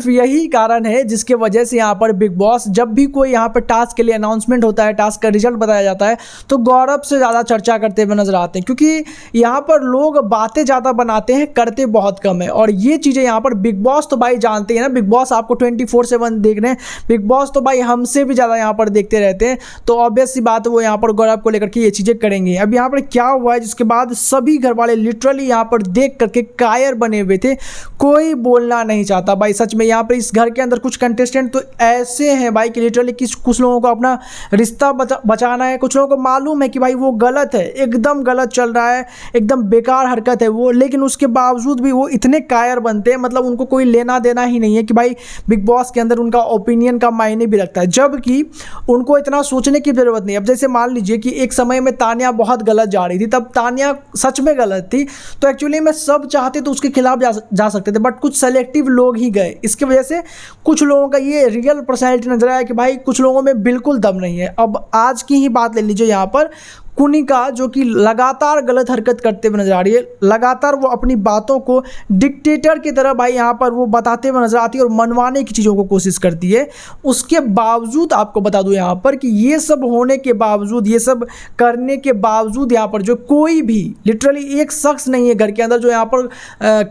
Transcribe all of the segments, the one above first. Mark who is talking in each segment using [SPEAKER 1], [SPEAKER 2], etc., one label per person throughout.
[SPEAKER 1] सिर्फ यही कारण है जिसके वजह से यहाँ पर बिग बॉस जब भी कोई यहाँ पर टास्क के लिए अनाउंसमेंट होता है, टास्क का रिजल्ट बताया जाता है, तो गौरव से ज़्यादा चर्चा करते हुए नजर आते हैं, क्योंकि यहाँ पर लोग बातें ज़्यादा बनाते हैं, करते बहुत कम है। और ये चीज़ें यहाँ पर बिग बॉस तो भाई जानते हैं ना, बिग बॉस आपको 24/7 देख रहे हैं, बिग बॉस तो भाई हमसे भी ज़्यादा यहाँ पर देखते रहते हैं, तो ऑब्वियस सी बात है वो यहाँ पर गौरव को लेकर के ये चीज़ें करेंगे। अब यहाँ पर क्या हुआ है जिसके बाद सभी घर वाले लिटरली यहाँ पर देख करके कायर बने हुए थे, कोई बोलना नहीं चाहता भाई। सच में यहाँ पर इस घर के अंदर कुछ कंटेस्टेंट तो ऐसे हैं भाई कि लिटरली कुछ लोगों को अपना रिश्ता बचाना है, कुछ लोगों को मालूम है कि भाई वो गलत है, एकदम गलत चल रहा है, एकदम बेकार हरकत है वो, लेकिन उसके बावजूद भी वो इतने कायर बनते हैं, मतलब उनको कोई लेना देना ही नहीं है कि भाई बिग बॉस के अंदर उनका ओपिनियन का मायने भी रखता है, जबकि उनको इतना सोचने की ज़रूरत नहीं। अब जैसे मान लीजिए कि एक समय में तानिया बहुत गलत जा रही थी, तब तानिया सच में गलत थी, तो एक्चुअली में सब चाहते तो उसके खिलाफ जा सकते थे, बट कुछ सेलेक्टिव लोग ही गए। इसकी वजह से कुछ लोगों का ये रियल पर्सनैलिटी नजर आया कि भाई कुछ लोगों में बिल्कुल दम नहीं है। अब आज की ही बात ले लीजिए, यहाँ पर कुनिका जो कि लगातार गलत हरकत करते हुए नजर आ रही है, लगातार वो अपनी बातों को डिक्टेटर की तरह भाई यहाँ पर वो बताते हुए नजर आती है और मनवाने की चीज़ों को कोशिश करती है। उसके बावजूद आपको बता दूं यहाँ पर कि ये सब होने के बावजूद, ये सब करने के बावजूद यहाँ पर जो कोई भी लिटरली एक शख्स नहीं है घर के अंदर जो यहाँ पर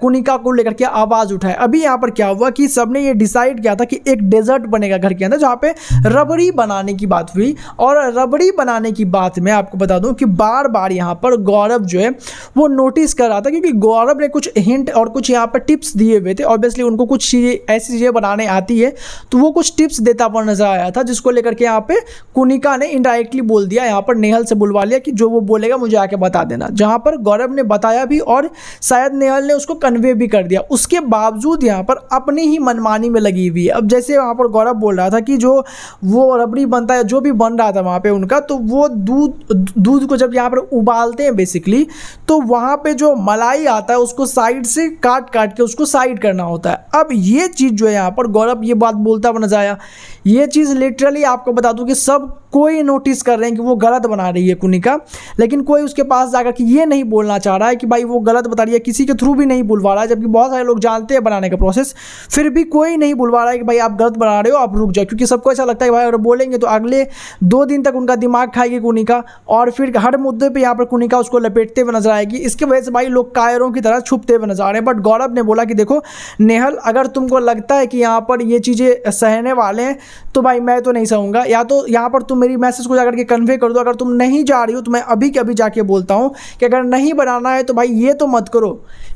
[SPEAKER 1] कुनिका को लेकर के आवाज़ उठाए। अभी यहाँ पर क्या हुआ कि सबने ये डिसाइड किया था कि एक डेजर्ट बनेगा घर के अंदर, जहाँ पे रबड़ी बनाने की बात हुई। और रबड़ी बनाने की बात में आपको बता दूं कि बार बार यहाँ पर गौरव जो है वो नोटिस कर रहा था, क्योंकि गौरव ने कुछ हिंट और कुछ यहाँ पर टिप्स दिए हुए थे। ऑब्वियसली उनको कुछ चीज़ें ऐसी चीज़ें बनाने आती है, तो वो कुछ टिप्स देता हुआ नजर आया था, जिसको लेकर के यहाँ पे कुनिका ने इनडायरेक्टली बोल दिया, यहाँ पर नेहल से बुलवा लिया कि जो वो बोलेगा मुझे आके बता देना, जहाँ पर गौरव ने बताया भी और शायद नेहल ने उसको कन्वे भी कर दिया। उसके बावजूद यहाँ पर अपनी ही मनमानी में लगी हुई है। अब जैसे वहाँ पर गौरव बोल रहा था कि जो वो रबड़ी बनता है, जो भी बन रहा था वहाँ पे उनका, तो वो दूध को जब यहाँ पर उबालते हैं बेसिकली, तो वहाँ पे जो मलाई आता है उसको साइड से काट के उसको साइड करना होता है। अब ये चीज़ जो है यहाँ पर गौरव ये बात बोलता हुआ नजर आया, ये चीज़ लिटरली आपको बता दूं कि सब कोई नोटिस कर रहे हैं कि वो गलत बना रही है कुनिका, लेकिन कोई उसके पास जाकर कि ये नहीं बोलना चाह रहा है कि भाई वो गलत बता रही है, किसी के थ्रू भी नहीं बुलवा रहा है, जबकि बहुत सारे लोग जानते हैं बनाने का प्रोसेस, फिर भी कोई नहीं बुलवा रहा है कि भाई आप गलत बना रहे हो, आप रुक जाओ, क्योंकि सबको ऐसा लगता है कि भाई अगर बोलेंगे तो अगले 2 दिन तक उनका दिमाग खाएगी कुनिका, और फिर हर मुद्दे पर यहाँ पर कुनिका उसको लपेटते हुए नजर आएगी। इसकी वजह से भाई लोग कायरों की तरह छुपते हुए नजर आ रहे हैं। बट गौरव ने बोला कि देखो नेहल, अगर तुमको लगता है कि यहाँ पर ये चीज़ें सहने वाले हैं तो भाई मैं तो नहीं सहूँगा, या तो यहाँ पर तुम मेरी मैसेज को जाकर के कन्वे कर दो, अगर तुम नहीं जा रही हो तो मैं अभी के अभी जाके बोलता हूँ कि अगर नहीं बनाना है तो भाई ये तो मत करो,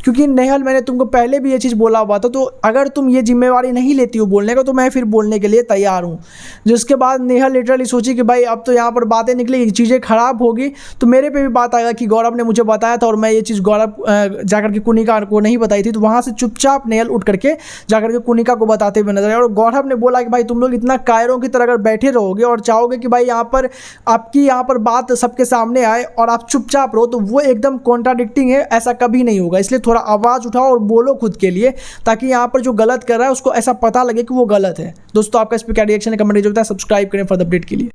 [SPEAKER 1] क्योंकि नेहल मैंने तुमको पहले भी ये चीज़ बोला हुआ था, तो अगर तुम ये जिम्मेवारी नहीं लेती हो बोलने का तो मैं फिर बोलने के लिए तैयार हूँ। जिसके बाद नेहल लिटरली सोची कि भाई अब तो यहाँ पर बातें निकली, चीज़ें खराब होगी, तो मेरे पे भी बात आएगा कि गौरव ने मुझे बताया था और मैं ये चीज़ गौरव जाकर के कुनिका को नहीं बताई थी। तो वहाँ से चुपचाप नेहल उठ करके जाकर के कुनिका को बताते हुए नजर आए, और गौरव ने बोला कि भाई तुम लोग इतना कायरों की तरह अगर बैठे रहोगे और चाहोगे कि भाई यहाँ पर आपकी यहाँ पर बात सबके सामने आए और आप चुपचाप रहो, तो वो एकदम कॉन्ट्राडिक्टिंग है, ऐसा कभी नहीं होगा। इसलिए थोड़ा आवाज़ उठाओ और बोलो खुद के लिए, ताकि यहाँ पर जो गलत कर रहा है उसको ऐसा पता लगे कि वो गलत है। दोस्तों आपका इस पर क्या रिएक्शन है, कमेंट में बताएं, सब्सक्राइब करें फॉर द अपडेट के लिए।